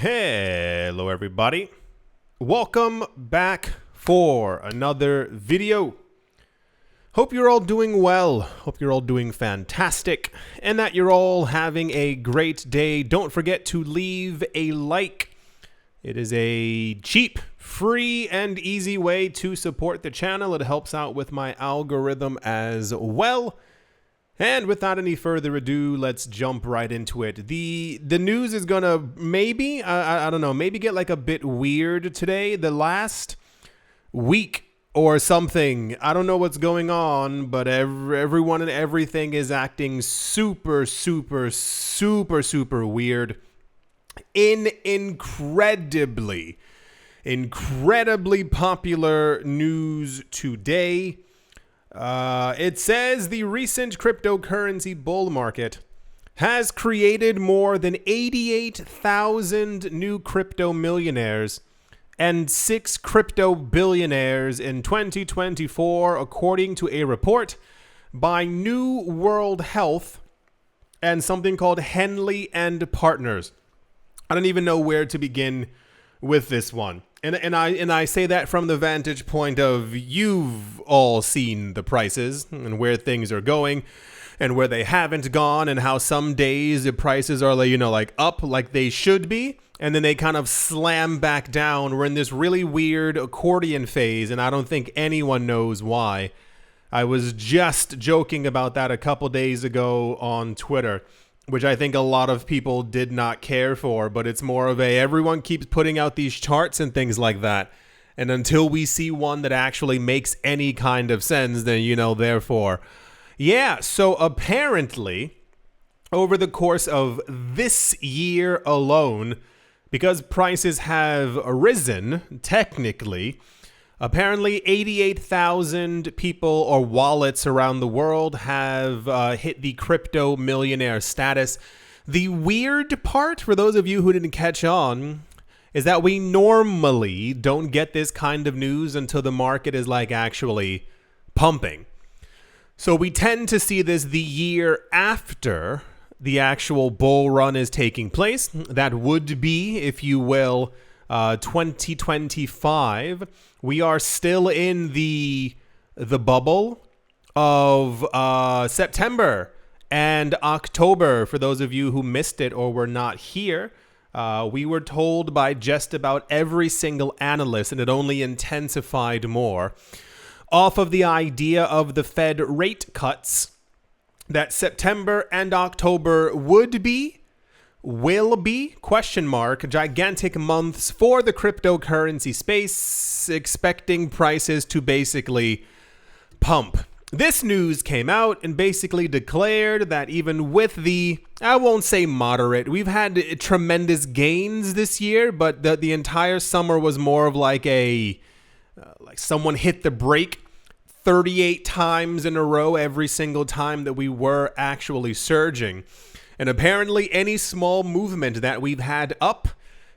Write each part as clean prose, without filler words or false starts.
Hello everybody, welcome back for another video. Hope you're all doing well, hope you're all doing fantastic, and that you're all having a great day. Don't forget to leave a like. It is a cheap, free, and easy way to support the channel. It helps out with my algorithm as well. And without any further ado, let's jump right into it. The news is gonna maybe, I don't know, maybe get like a bit weird today. The last week or something, I don't know what's going on, but everyone and everything is acting super weird in incredibly popular news today. It says the recent cryptocurrency bull market has created more than 88,000 new crypto millionaires and 6 crypto billionaires in 2024, according to a report by New World Health and something called Henley and Partners. I don't even know where to begin with this one. And I say that from the vantage point of you've all seen the prices and where things are going and where they haven't gone, and how some days the prices are like up like they should be, and then they kind of slam back down. We're in this really weird accordion phase, and I don't think anyone knows why. I was just joking about that a couple days ago on Twitter, which I think a lot of people did not care for, but it's more of everyone keeps putting out these charts and things like that. And until we see one that actually makes any kind of sense, then, therefore. Yeah, so apparently, over the course of this year alone, because prices have risen, technically, apparently 88,000 people or wallets around the world have hit the crypto millionaire status. The weird part, for those of you who didn't catch on, is that we normally don't get this kind of news until the market is actually pumping. So we tend to see this the year after the actual bull run is taking place. That would be, if you will, 2025. We are still in the bubble of September and October. For those of you who missed it or were not here, we were told by just about every single analyst, and it only intensified more, off of the idea of the Fed rate cuts, that September and October will be, gigantic months for the cryptocurrency space, expecting prices to basically pump. This news came out and basically declared that even with the, I won't say moderate, we've had tremendous gains this year, but the entire summer was more of like someone hit the brake 38 times in a row every single time that we were actually surging. And apparently any small movement that we've had up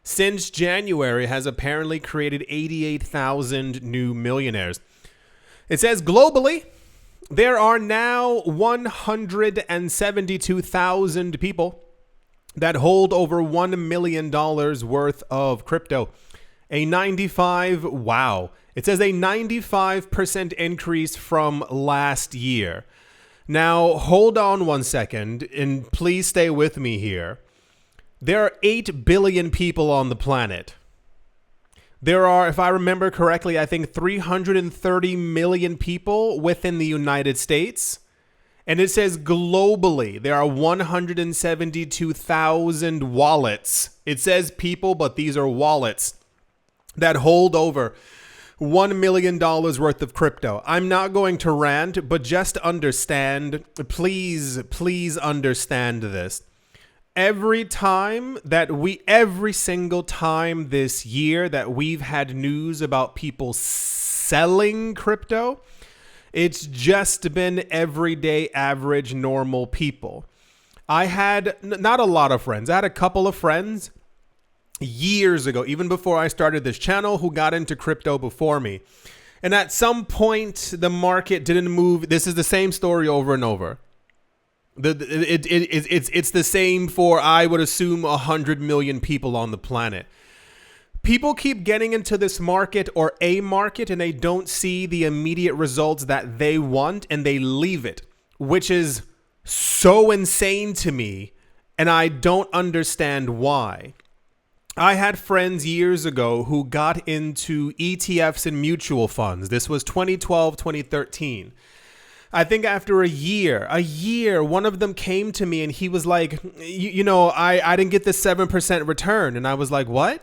since January has apparently created 88,000 new millionaires. It says globally, there are now 172,000 people that hold over $1 million worth of crypto. It says a 95% increase from last year. Now, hold on one second, and please stay with me here. There are 8 billion people on the planet. There are, if I remember correctly, I think 330 million people within the United States. And it says globally, there are 172,000 wallets. It says people, but these are wallets that hold over $1 million worth of crypto. I'm not going to rant, but just understand, please understand this. Every single time this year that we've had news about people selling crypto, it's just been everyday, average, normal people. I had not a lot of friends. I had a couple of friends years ago, even before I started this channel, who got into crypto before me. And at some point, the market didn't move. This is the same story over and over. It's the same for, I would assume, 100 million people on the planet. People keep getting into this market or a market and they don't see the immediate results that they want and they leave it, which is so insane to me. And I don't understand why. I had friends years ago who got into ETFs and mutual funds. This was 2012, 2013. I think after a year, one of them came to me and he was like, I didn't get the 7% return. And I was like, what?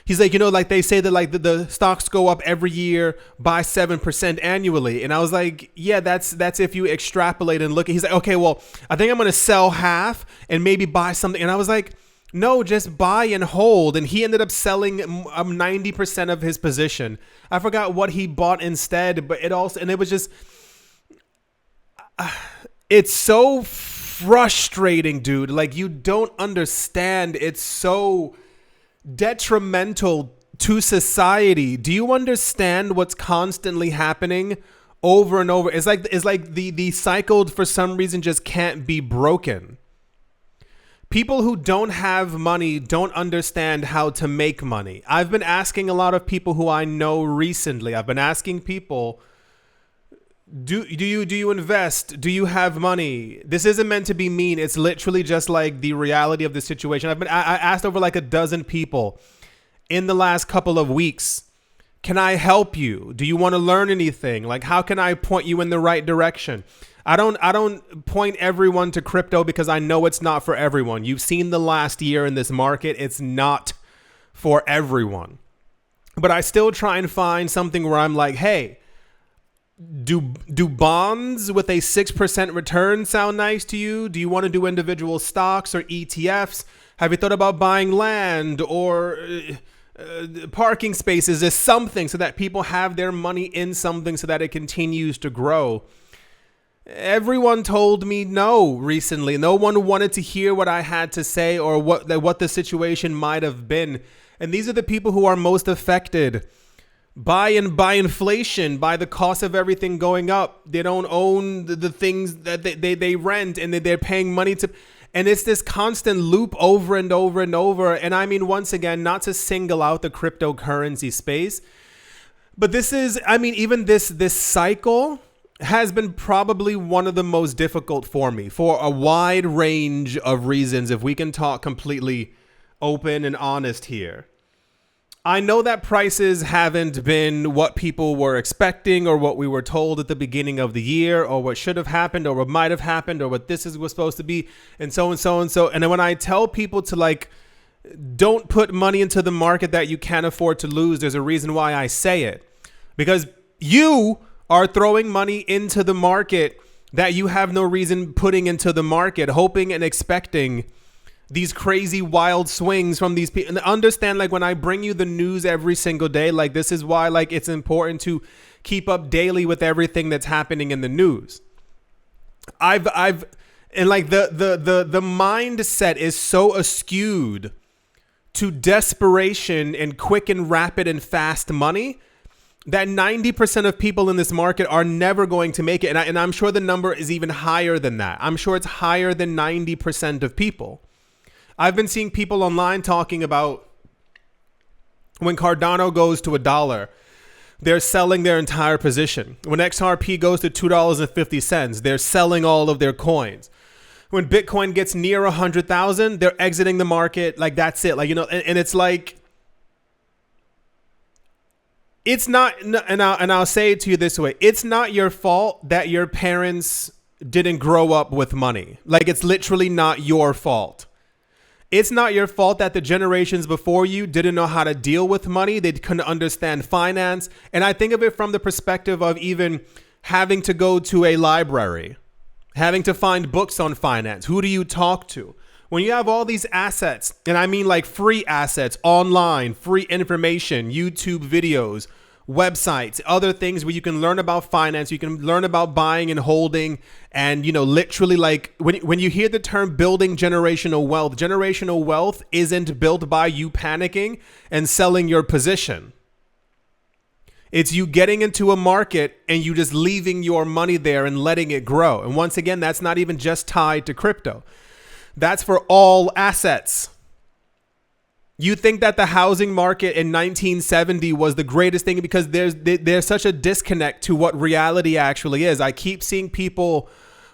He's like, like they say that like the stocks go up every year by 7% annually. And I was like, yeah, that's if you extrapolate and look. He's like, okay, well, I think I'm going to sell half and maybe buy something. And I was like, no, just buy and hold. And he ended up selling 90% of his position. I forgot what he bought instead, but it was just, it's so frustrating, dude. Like, you don't understand. It's so detrimental to society. Do you understand what's constantly happening over and over? It's like the cycle for some reason just can't be broken. People who don't have money don't understand how to make money. I've been asking a lot of people who I know recently. I've been asking people, do you invest? Do you have money? This isn't meant to be mean. It's literally just like the reality of the situation. I asked over like a dozen people in the last couple of weeks, can I help you? Do you want to learn anything? Like, how can I point you in the right direction? I don't point everyone to crypto because I know it's not for everyone. You've seen the last year in this market. It's not for everyone. But I still try and find something where I'm like, hey, do bonds with a 6% return sound nice to you? Do you want to do individual stocks or ETFs? Have you thought about buying land or parking spaces or something so that people have their money in something so that it continues to grow? Everyone told me no recently. No one wanted to hear what I had to say or what the situation might have been. And these are the people who are most affected by inflation, by the cost of everything going up. They don't own the things that they rent and they're paying money to. And it's this constant loop over and over and over. And I mean, once again, not to single out the cryptocurrency space, but this is, I mean, even this cycle has been probably one of the most difficult for me for a wide range of reasons, if we can talk completely open and honest here. I know that prices haven't been what people were expecting or what we were told at the beginning of the year or what should have happened or what might have happened or what was supposed to be and so and so and so. And then when I tell people to like, don't put money into the market that you can't afford to lose, there's a reason why I say it. Because you are throwing money into the market that you have no reason putting into the market, hoping and expecting these crazy wild swings from these people. And understand, like, when I bring you the news every single day, like, this is why, like, it's important to keep up daily with everything that's happening in the news. And like the mindset is so askewed to desperation and quick and rapid and fast money that 90% of people in this market are never going to make it. And I'm sure the number is even higher than that. I'm sure it's higher than 90% of people. I've been seeing people online talking about when Cardano goes to $1, they're selling their entire position. When XRP goes to $2.50, they're selling all of their coins. When Bitcoin gets near 100,000, they're exiting the market. Like, that's it. Like, and it's like, it's not, and I'll say it to you this way. It's not your fault that your parents didn't grow up with money. Like, it's literally not your fault. It's not your fault that the generations before you didn't know how to deal with money. They couldn't understand finance. And I think of it from the perspective of even having to go to a library, having to find books on finance. Who do you talk to? When you have all these assets, and I mean like free assets, online, free information, YouTube videos, websites, other things where you can learn about finance, you can learn about buying and holding, and literally, like, when you hear the term building generational wealth isn't built by you panicking and selling your position. It's you getting into a market and you just leaving your money there and letting it grow. And once again, that's not even just tied to crypto. That's for all assets. You think that the housing market in 1970 was the greatest thing because there's such a disconnect to what reality actually is. I keep seeing people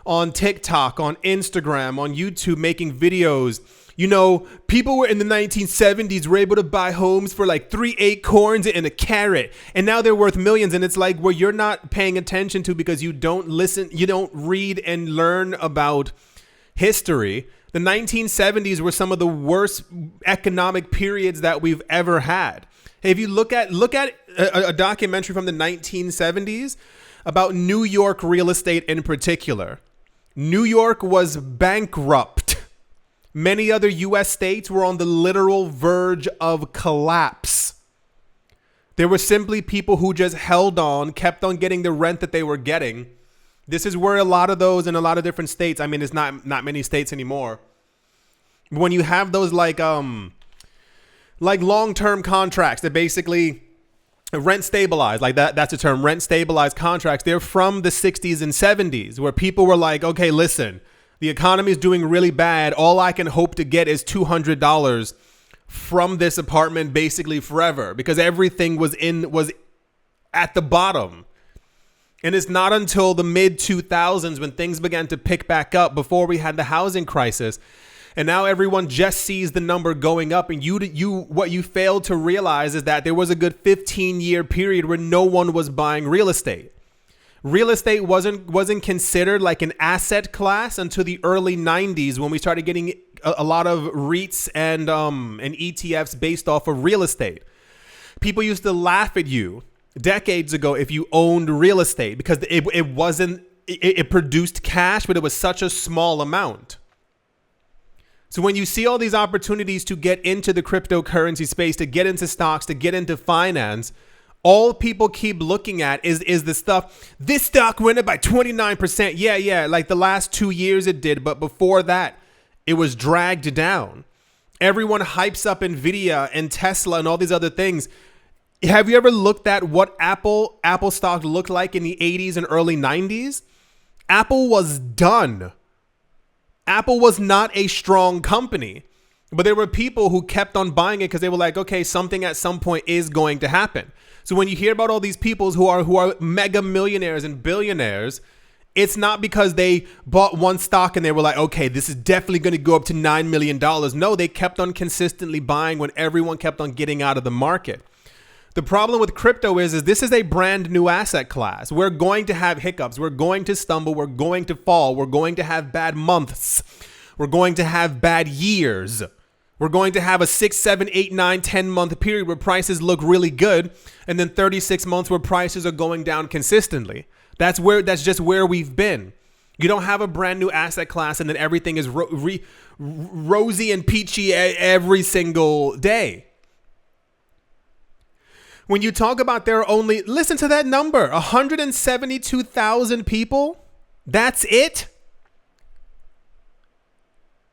on TikTok, on Instagram, on YouTube making videos. You know, people were in the 1970s were able to buy homes for like 3 acorns and a carrot, and now they're worth millions. And it's like, well, you're not paying attention to because you don't listen, you don't read and learn about history. The 1970s were some of the worst economic periods that we've ever had. If you look at a documentary from the 1970s about New York real estate in particular, New York was bankrupt. Many other U.S. states were on the literal verge of collapse. There were simply people who just held on, kept on getting the rent that they were getting. This is where a lot of those in a lot of different states, I mean, it's not many states anymore. When you have those like long-term contracts that basically rent stabilized, like that's a term, rent stabilized contracts, they're from the 60s and 70s where people were like, okay, listen, the economy is doing really bad. All I can hope to get is $200 from this apartment basically forever because everything was at the bottom. And it's not until the mid 2000s when things began to pick back up before we had the housing crisis. And now everyone just sees the number going up. And what you failed to realize is that there was a good 15-year period where no one was buying real estate. Real estate wasn't considered like an asset class until the early 90s when we started getting a lot of REITs and ETFs based off of real estate. People used to laugh at you decades ago if you owned real estate because it produced cash, but it was such a small amount. So when you see all these opportunities to get into the cryptocurrency space, to get into stocks, to get into finance, all people keep looking at is the stuff. This stock went up by 29%. Yeah. Like the last 2 years it did. But before that, it was dragged down. Everyone hypes up Nvidia and Tesla and all these other things. Have you ever looked at what Apple stock looked like in the 80s and early 90s? Apple was done. Apple was not a strong company. But there were people who kept on buying it because they were like, okay, something at some point is going to happen. So when you hear about all these people who are mega millionaires and billionaires, it's not because they bought one stock and they were like, okay, this is definitely going to go up to $9 million. No, they kept on consistently buying when everyone kept on getting out of the market. The problem with crypto is this is a brand new asset class. We're going to have hiccups. We're going to stumble. We're going to fall. We're going to have bad months. We're going to have bad years. We're going to have a 6, 7, 8, 9, 10 month period where prices look really good. And then 36 months where prices are going down consistently. That's just where we've been. You don't have a brand new asset class and then everything is rosy and peachy every single day. When you talk about there are only, listen to that number, 172,000 people. That's it.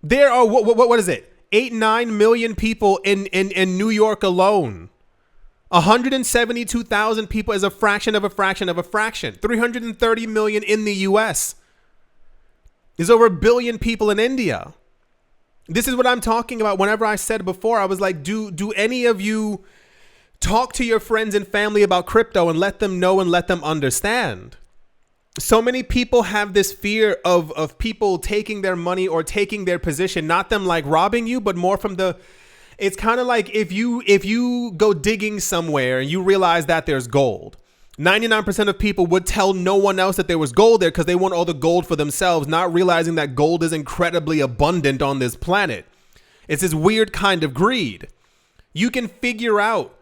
There are, what is it? 8-9 million people in New York alone. 172,000 people is a fraction of a fraction of a fraction. 330 million in the US. There's over 1 billion people in India. This is what I'm talking about. Whenever I said before, I was like, do any of you talk to your friends and family about crypto and let them know and let them understand? So many people have this fear of people taking their money or taking their position, not them like robbing you, but more from it's kind of like if you go digging somewhere and you realize that there's gold, 99% of people would tell no one else that there was gold there because they want all the gold for themselves, not realizing that gold is incredibly abundant on this planet. It's this weird kind of greed. You can figure out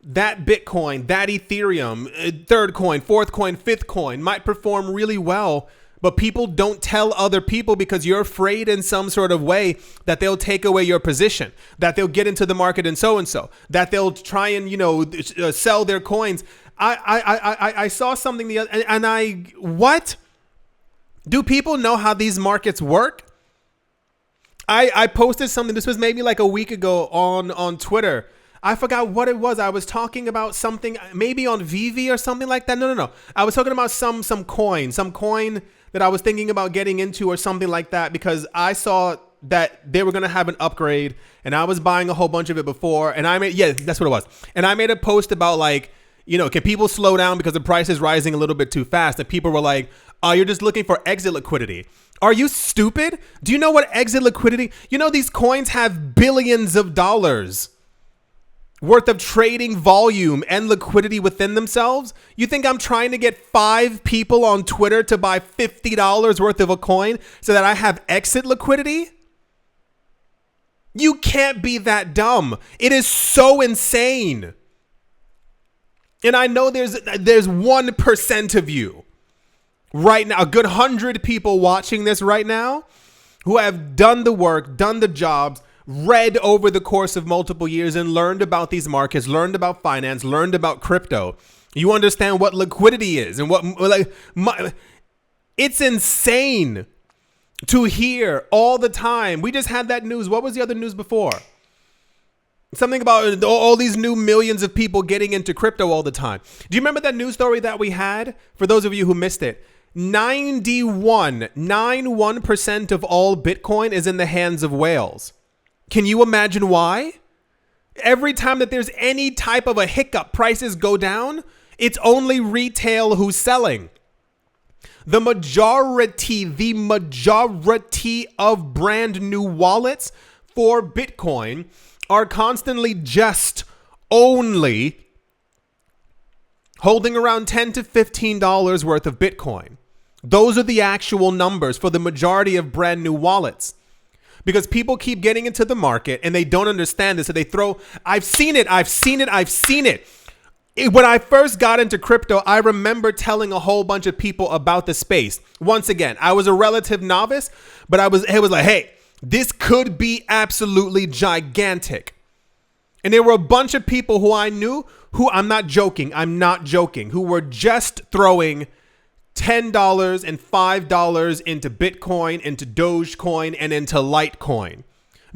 that Bitcoin, that Ethereum, third coin, fourth coin, fifth coin might perform really well, but people don't tell other people because you're afraid in some sort of way that they'll take away your position, that they'll get into the market and so, that they'll try and, sell their coins. I saw something the other, and what? Do people know how these markets work? I posted something, this was maybe like a week ago on Twitter. I forgot what it was. I was talking about something, maybe on VV or something like that. No. I was talking about some coin that I was thinking about getting into or something like that, because I saw that they were going to have an upgrade and I was buying a whole bunch of it before. And that's what it was. And I made a post about like, can people slow down because the price is rising a little bit too fast? And people were like, oh, you're just looking for exit liquidity. Are you stupid? Do you know what exit liquidity? These coins have billions of dollars worth of trading volume and liquidity within themselves. You think I'm trying to get 5 people on Twitter to buy $50 worth of a coin so that I have exit liquidity? You can't be that dumb. It is so insane. And I know there's 1% of you right now, a good 100 people watching this right now who have done the work, done the jobs, read over the course of multiple years and learned about these markets, learned about finance, learned about crypto. You understand what liquidity is and it's insane to hear all the time. We just had that news. What was the other news before? Something about all these new millions of people getting into crypto all the time. Do you remember that news story that we had? For those of you who missed it, 91% of all Bitcoin is in the hands of whales. Can you imagine why? Every time that there's any type of a hiccup, prices go down, it's only retail who's selling. The majority of brand new wallets for Bitcoin are constantly just only holding around $10 to $15 worth of Bitcoin. Those are the actual numbers for the majority of brand new wallets. Because people keep getting into the market and they don't understand this. So they I've seen it. When I first got into crypto, I remember telling a whole bunch of people about the space. Once again, I was a relative novice, but it was like, hey, this could be absolutely gigantic. And there were a bunch of people who I knew who, I'm not joking, who were just throwing $10 and $5 into Bitcoin, into Dogecoin, and into Litecoin.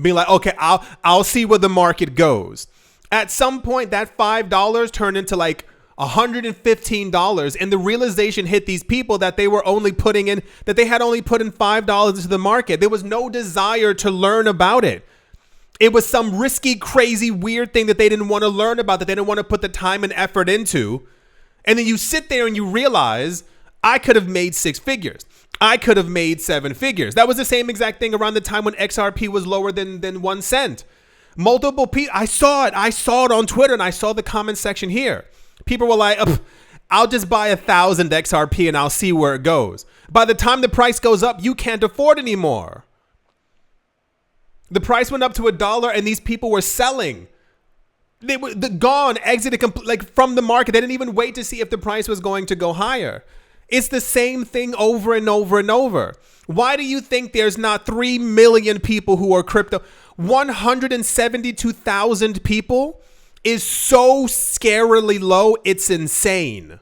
Being like, okay, I'll see where the market goes. At some point, that $5 turned into like $115, and the realization hit these people that they had only put in $5 into the market. There was no desire to learn about it. It was some risky, crazy, weird thing that they didn't want to learn about, that they didn't want to put the time and effort into. And then you sit there and you realize, I could have made 6 figures. I could have made 7 figures. That was the same exact thing around the time when XRP was lower than 1 cent. Multiple people, I saw it on Twitter, and I saw the comment section here. People were like, I'll just buy 1,000 XRP and I'll see where it goes. By the time the price goes up, you can't afford anymore. The price went up to $1 and these people were selling. They were gone, exited from the market. They didn't even wait to see if the price was going to go higher. It's the same thing over and over and over. Why do you think there's not 3 million people who are crypto? 172,000 people is so scarily low, it's insane.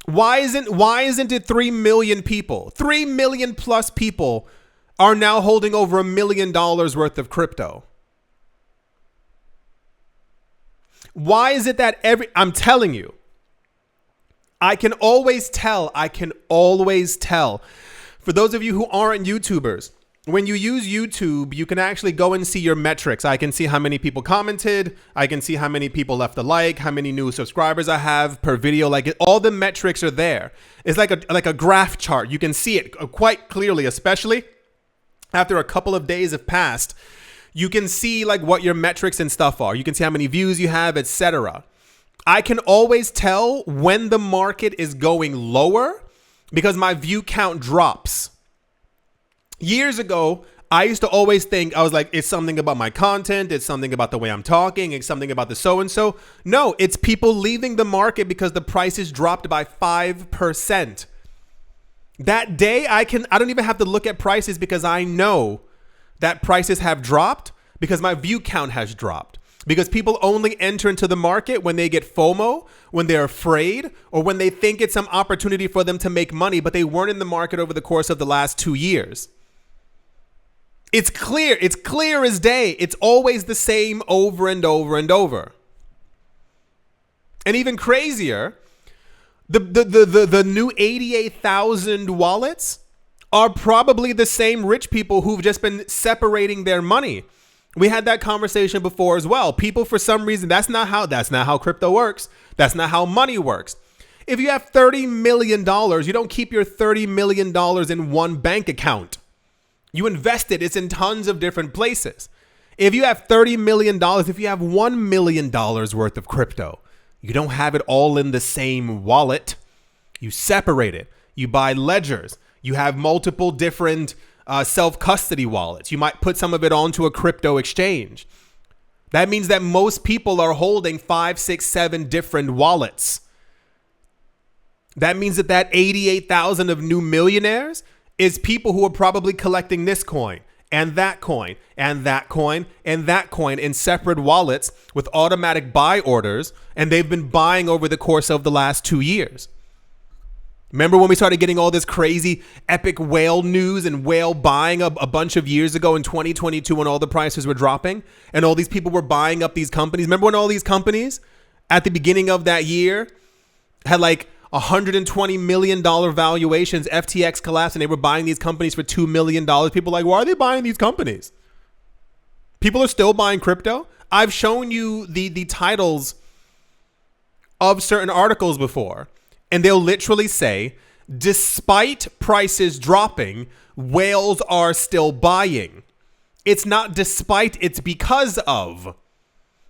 Why isn't it 3 million people? 3 million plus people are now holding over $1 million worth of crypto. Why is it that I'm telling you, I can always tell. For those of you who aren't YouTubers, when you use YouTube, you can actually go and see your metrics. I can see how many people commented. I can see how many people left a like, how many new subscribers I have per video. All the metrics are there. It's like a graph chart. You can see it quite clearly, especially after a couple of days have passed. You can see what your metrics and stuff are. You can see how many views you have, etc. I can always tell when the market is going lower because my view count drops. Years ago, I used to always think, I was like, it's something about my content. It's something about the way I'm talking. It's something about the so-and-so. No, it's people leaving the market because the prices dropped by 5%. That day, I don't even have to look at prices because I know that prices have dropped because my view count has dropped. Because people only enter into the market when they get FOMO, when they're afraid, or when they think it's some opportunity for them to make money, but they weren't in the market over the course of the last 2 years. It's clear. It's clear as day. It's always the same over and over and over. And even crazier, the new 88,000 wallets are probably the same rich people who've just been separating their money. We had that conversation before as well. People, for some reason, that's not how crypto works. That's not how money works. If you have $30 million, you don't keep your $30 million in one bank account. You invest it. It's in tons of different places. If you have $30 million, if you have $1 million worth of crypto, you don't have it all in the same wallet. You separate it. You buy ledgers. You have multiple different self-custody wallets. You might put some of it onto a crypto exchange. That means that most people are holding 5, 6, 7 different wallets. That means that 88,000 of new millionaires is people who are probably collecting this coin and that coin and that coin and that coin in separate wallets with automatic buy orders, and they've been buying over the course of the last 2 years. Remember when we started getting all this crazy epic whale news and whale buying a bunch of years ago in 2022 when all the prices were dropping and all these people were buying up these companies? Remember when all these companies at the beginning of that year had like $120 million valuations, FTX collapsed, and they were buying these companies for $2 million. People are like, why are they buying these companies? People are still buying crypto. I've shown you the titles of certain articles before, and they'll literally say, despite prices dropping, whales are still buying. It's not despite, it's because of.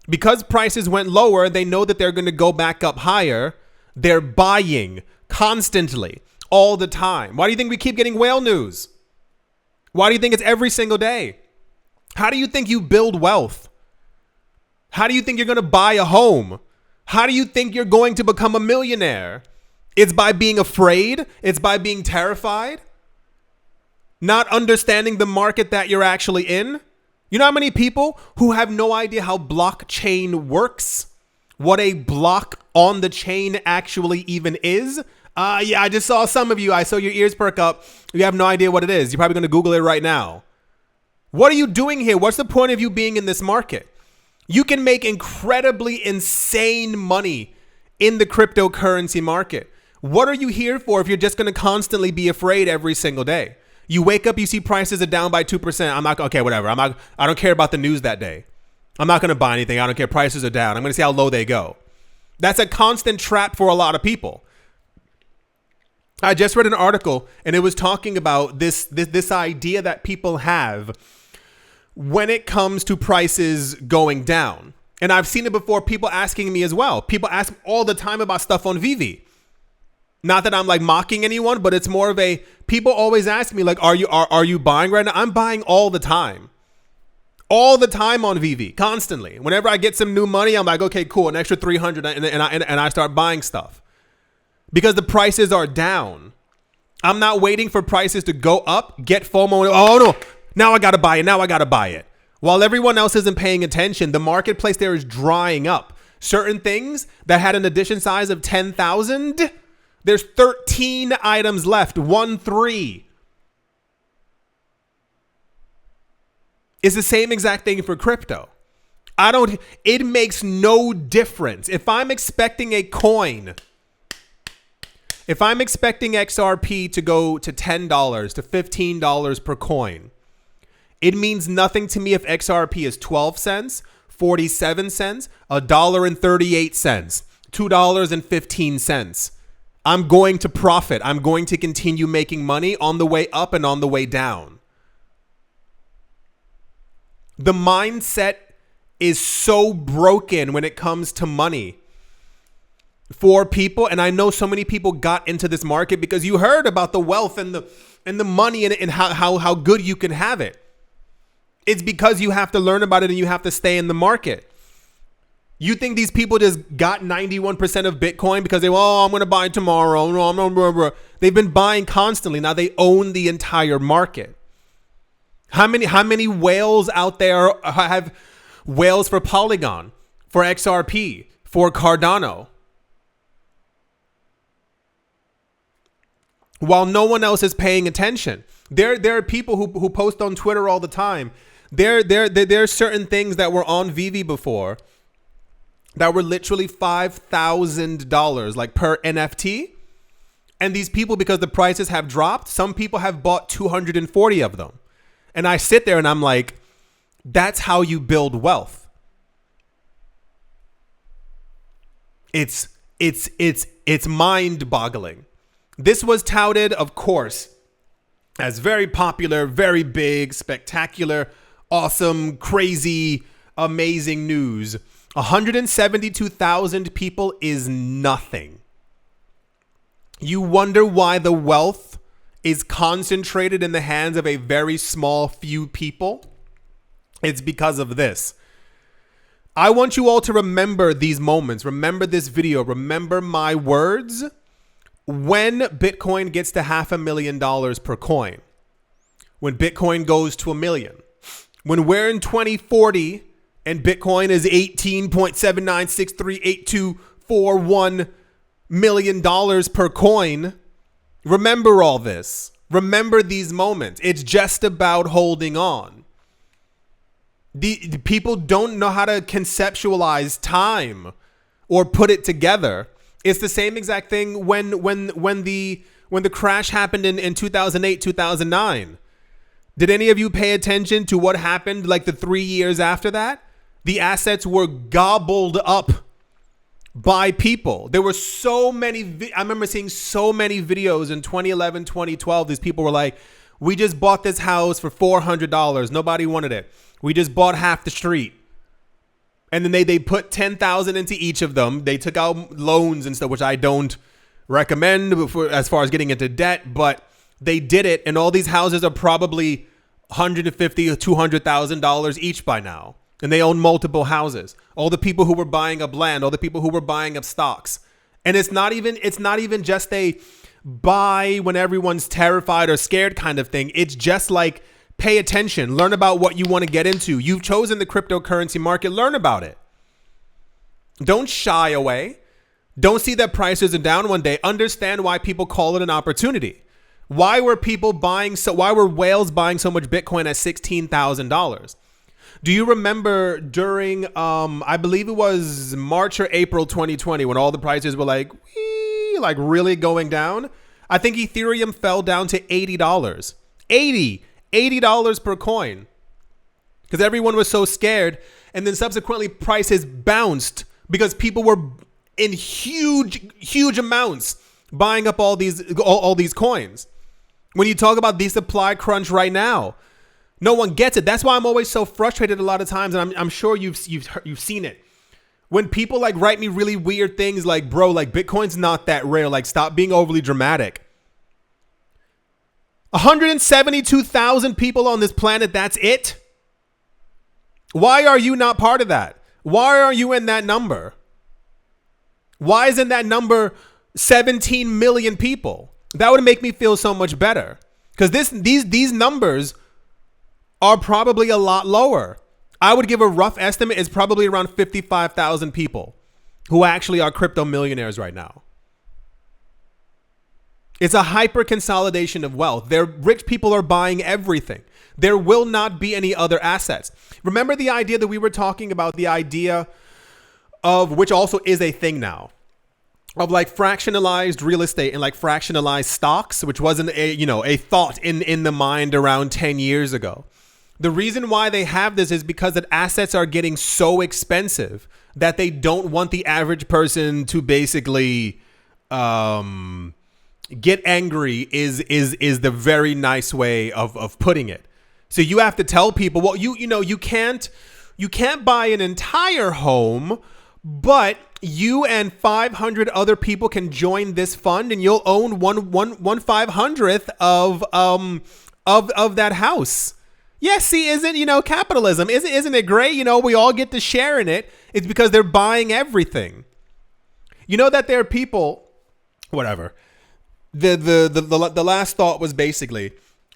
Because prices went lower, they know that they're going to go back up higher. They're buying constantly, all the time. Why do you think we keep getting whale news? Why do you think it's every single day? How do you think you build wealth? How do you think you're going to buy a home? How do you think you're going to become a millionaire? It's by being afraid. It's by being terrified. Not understanding the market that you're actually in. You know how many people who have no idea how blockchain works? What a block on the chain actually even is? Yeah, I just saw some of you. I saw your ears perk up. You have no idea what it is. You're probably going to Google it right now. What are you doing here? What's the point of you being in this market? You can make incredibly insane money in the cryptocurrency market. What are you here for if you're just going to constantly be afraid every single day? You wake up, you see prices are down by 2%. I'm not, okay, whatever. I don't care about the news that day. I'm not going to buy anything. I don't care. Prices are down. I'm going to see how low they go. That's a constant trap for a lot of people. I just read an article and it was talking about this idea that people have when it comes to prices going down. And I've seen it before, people asking me as well. People ask all the time about stuff on VV. Not that I'm like mocking anyone, but it's more of a, people always ask me like, are you buying right now? I'm buying all the time. All the time on VV, constantly. Whenever I get some new money, I'm like, okay, cool, an extra 300, and I start buying stuff because the prices are down. I'm not waiting for prices to go up, get FOMO. Oh no, now I gotta buy it. Now I gotta buy it. While everyone else isn't paying attention, the marketplace there is drying up. Certain things that had an addition size of 10,000, there's 13 items left. 1-3. It's the same exact thing for crypto. It makes no difference. If I'm expecting a coin, if I'm expecting XRP to go to $10 to $15 per coin, it means nothing to me if XRP is 12 cents, 47 cents, $1.38, $2.15. I'm going to profit. I'm going to continue making money on the way up and on the way down. The mindset is so broken when it comes to money for people. And I know so many people got into this market because you heard about the wealth and the money and how good you can have it. It's because you have to learn about it and you have to stay in the market. You think these people just got 91% of Bitcoin because I'm going to buy tomorrow. No, they've been buying constantly. Now they own the entire market. How many whales out there have whales for Polygon, for XRP, for Cardano? While no one else is paying attention. There are people who post on Twitter all the time. There are certain things that were on Vivi before that were literally $5,000 like per NFT. And these people, because the prices have dropped, some people have bought 240 of them. And I sit there and I'm like, that's how you build wealth. It's mind-boggling. This was touted, of course, as very popular, very big, spectacular, awesome, crazy, amazing news. 172,000 people is nothing. You wonder why the wealth is concentrated in the hands of a very small few people? It's because of this. I want you all to remember these moments. Remember this video. Remember my words. When Bitcoin gets to $500,000 per coin, when Bitcoin goes to $1 million, when we're in 2040 and Bitcoin is $18.79638241 million per coin, remember all this. Remember these moments. It's just about holding on. The people don't know how to conceptualize time or put it together. It's the same exact thing when the crash happened in 2008, 2009. Did any of you pay attention to what happened like the 3 years after that? The assets were gobbled up by people. There were so many. I remember seeing so many videos in 2011, 2012. These people were like, we just bought this house for $400. Nobody wanted it. We just bought half the street. And then they put 10,000 into each of them. They took out loans and stuff, which I don't recommend as far as getting into debt, but they did it. And all these houses are probably $150,000 or $200,000 each by now. And they own multiple houses. All the people who were buying up land, all the people who were buying up stocks. And it's not even just a buy when everyone's terrified or scared kind of thing. It's just like, pay attention, learn about what you want to get into. You've chosen the cryptocurrency market, learn about it. Don't shy away. Don't see that prices are down one day. Understand why people call it an opportunity. Why were whales buying so much Bitcoin at $16,000? Do you remember during, I believe it was March or April 2020 when all the prices were like really going down? I think Ethereum fell down to $80. $80 per coin because everyone was so scared. And then subsequently prices bounced because people were in huge amounts buying up all these coins. When you talk about the supply crunch right now, no one gets it. That's why I'm always so frustrated a lot of times. And I'm sure you've seen it. When people like write me really weird things like, bro, like Bitcoin's not that rare. Like, stop being overly dramatic. 172,000 people on this planet. That's it. Why are you not part of that? Why are you in that number? Why isn't that number 17 million people? That would make me feel so much better. Because these numbers are probably a lot lower. I would give a rough estimate. It's probably around 55,000 people who actually are crypto millionaires right now. It's a hyper consolidation of wealth. Rich people are buying everything. There will not be any other assets. Remember the idea that we were talking about, the idea of, which also is a thing now, of like fractionalized real estate and like fractionalized stocks, which wasn't a thought in the mind around 10 years ago. The reason why they have this is because that assets are getting so expensive that they don't want the average person to basically get angry is the very nice way of putting it. So you have to tell people, well, you can't buy an entire home, but you and 500 other people can join this fund and you'll own one 500th of that house. Yes, see, isn't capitalism? Isn't it great? We all get to share in it. It's because they're buying everything. You know that there are people, whatever. The last thought was basically,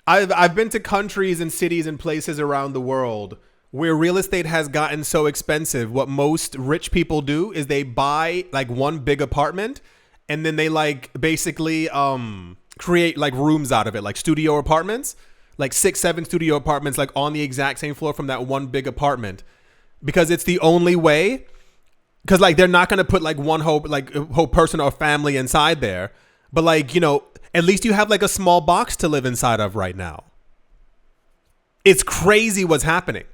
I've been to countries and cities and places around the world where real estate has gotten so expensive. What most rich people do is they buy like one big apartment and then they like basically create like rooms out of it, like studio apartments, like 6-7 studio apartments, like on the exact same floor from that one big apartment, because it's the only way. Because like they're not gonna put like one whole person or family inside there, but like, you know, at least you have like a small box to live inside of right now. It's crazy what's happening,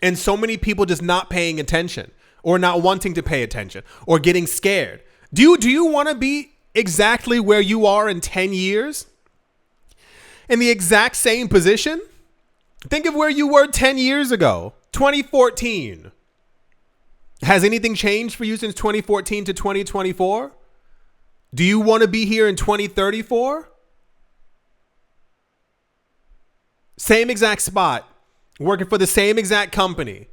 and so many people just not paying attention or not wanting to pay attention or getting scared. Do you want to be exactly where you are in 10 years? In the exact same position? Think of where you were 10 years ago, 2014. Has anything changed for you since 2014 to 2024? Do you want to be here in 2034? Same exact spot, working for the same exact company,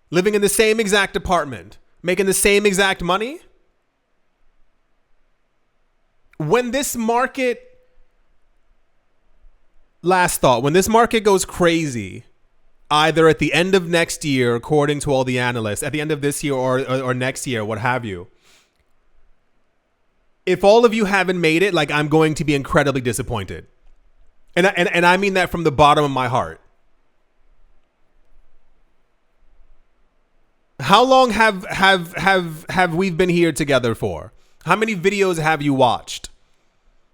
living in the same exact apartment, making the same exact money? When this market, last thought, when this market goes crazy, either at the end of next year, according to all the analysts, at the end of this year or next year, what have you, if all of you haven't made it, like, I'm going to be incredibly disappointed. And I mean that from the bottom of my heart. How long have we been here together for? How many videos have you watched?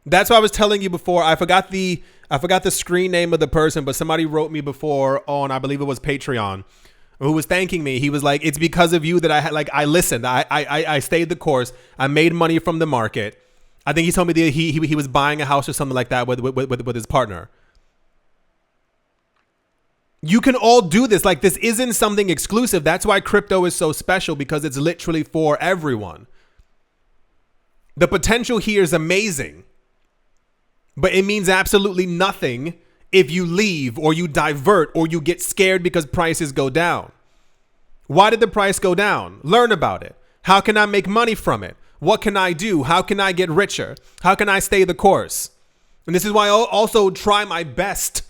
That's what I was telling you before. I forgot the screen name of the person, but somebody wrote me before on, I believe it was Patreon, who was thanking me. He was like, it's because of you that I listened. I stayed the course. I made money from the market. I think he told me that he was buying a house or something like that with his partner. You can all do this. Like, this isn't something exclusive. That's why crypto is so special, because it's literally for everyone. The potential here is amazing, but it means absolutely nothing if you leave or you divert or you get scared because prices go down. Why did the price go down? Learn about it. How can I make money from it? What can I do? How can I get richer? How can I stay the course? And this is why I'll also try my best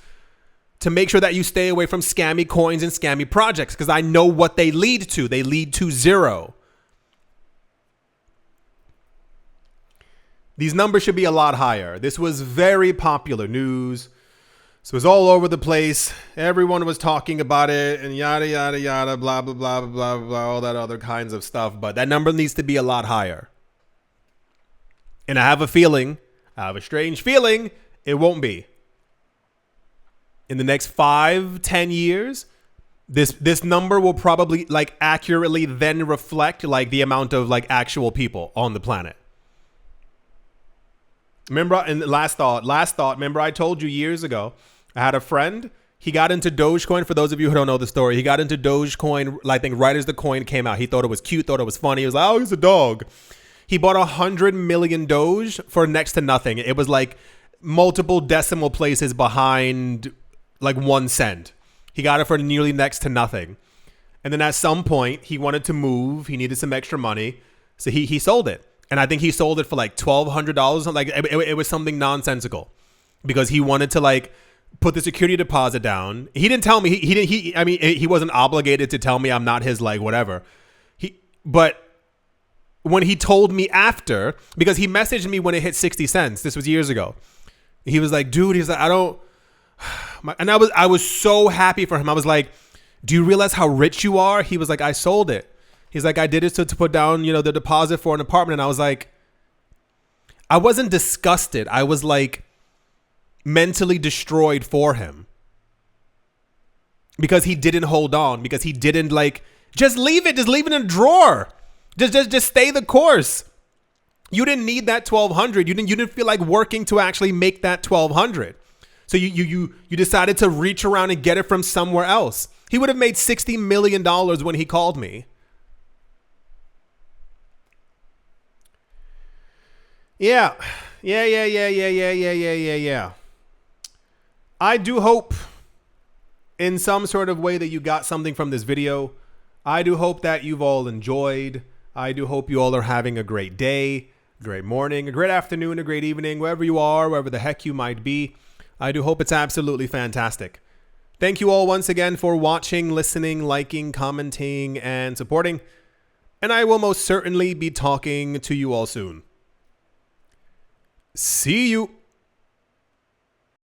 to make sure that you stay away from scammy coins and scammy projects, because I know what they lead to. They lead to zero. These numbers should be a lot higher. This was very popular news. This was all over the place. Everyone was talking about it and yada, yada, yada, blah, blah, blah, blah, blah, blah, all that other kinds of stuff. But that number needs to be a lot higher. And I have a strange feeling, it won't be. In the next 5-10 years, this number will probably like accurately then reflect like the amount of like actual people on the planet. Remember, and last thought, remember I told you years ago, I had a friend, he got into Dogecoin. For those of you who don't know the story, he got into Dogecoin, I think right as the coin came out. He thought it was cute, thought it was funny. He was like, oh, he's a dog. He bought 100 million Doge for next to nothing. It was like multiple decimal places behind like 1 cent. He got it for nearly next to nothing. And then at some point he wanted to move. He needed some extra money. So he sold it. And I think he sold it for like $1,200. Like it was something nonsensical, because he wanted to like put the security deposit down. He didn't tell me. He wasn't obligated to tell me. I'm not his like whatever. But when he told me after, because he messaged me when it hit 60 cents. This was years ago. He was like, dude, he's like, I don't. And I was so happy for him. I was like, do you realize how rich you are? He was like, I sold it. He's like, I did it to put down, the deposit for an apartment. And I was like, I wasn't disgusted. I was like mentally destroyed for him, because he didn't hold on, because he didn't like, just leave it in a drawer. Just stay the course. You didn't need that 1,200. You didn't feel like working to actually make that 1,200. So you decided to reach around and get it from somewhere else. He would have made $60 million when he called me. Yeah. I do hope in some sort of way that you got something from this video. I do hope that you've all enjoyed. I do hope you all are having a great day, a great morning, a great afternoon, a great evening, wherever you are, wherever the heck you might be. I do hope it's absolutely fantastic. Thank you all once again for watching, listening, liking, commenting, and supporting. And I will most certainly be talking to you all soon. See you.